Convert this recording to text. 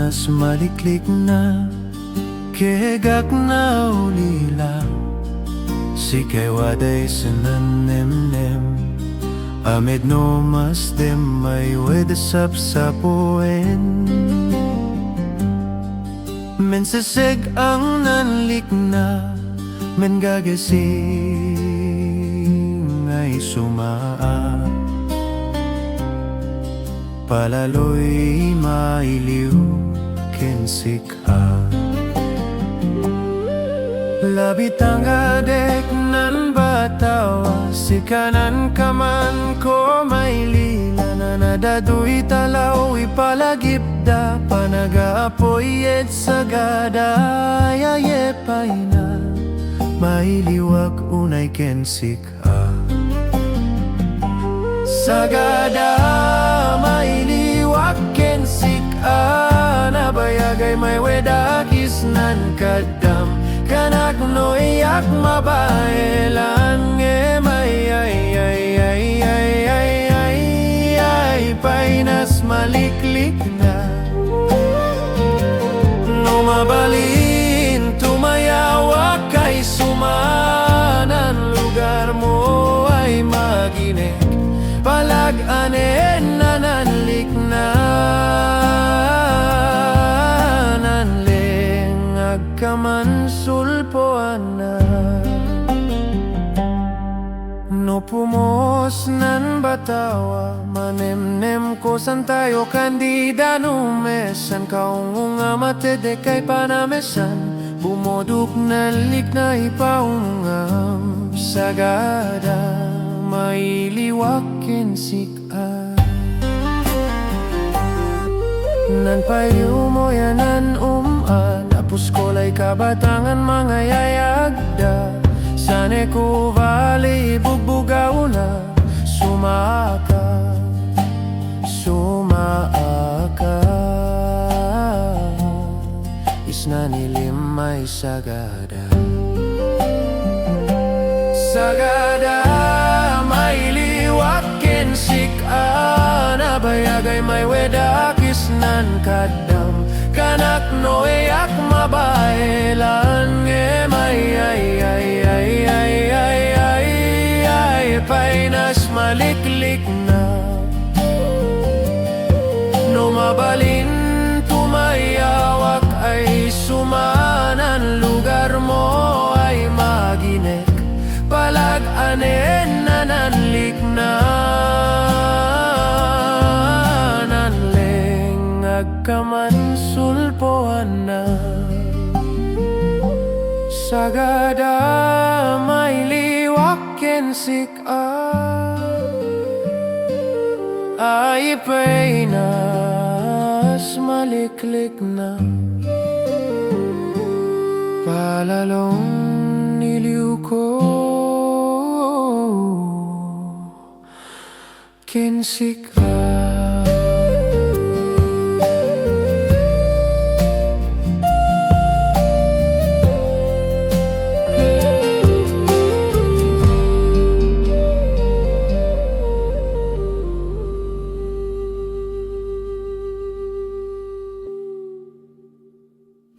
nas maliklik na kegak na ulila Sik-a waday sinanemnem amid no mas dem may weda sapsapuin men sisig ang nanlik na men gagasing ay sumaa palaloy mailiw ken Sik-a labit ang adek nan batawa Sik-a nan kaman ko mailila na nadaduy talaw ipalagipda panagaapoy et sagada yayepay na mailiwak unay ken Sik-a Sagada mailiwak ken Sik-a nabayagay may wedakis nan kadam kanak no iyak mabaelan may ay painas maliklik na no mabalin tumayawa kay sumanan lugar mo ay maginek palag-anen na nanlik na nanling agkaman sulpoan na no pumos nan batawa manemnem ko san tayo kandida numesan kaungunga matede kay panamesan bumoduk nanlik na ipaungam Sagada mailiwak ken Sik-a nan payo mo yanan tapos kolay kabatangan mga yayagda sane ko valley bugbugaw na sumaaka isna nilim may Sagada Sagada mailiwak ken Sik-a nabayagay may wedakis nan kadam kanak no iyak mabaelan may ay painas maliklik na no mabalin tumayawak ay sumanan lugar mo ay maginek palag-anen na nanlik na nanleng agkaman sulpoan na Sagada mailiwak ken Sik-a ay painas maliklik na palalong niliw ko ken Sik-a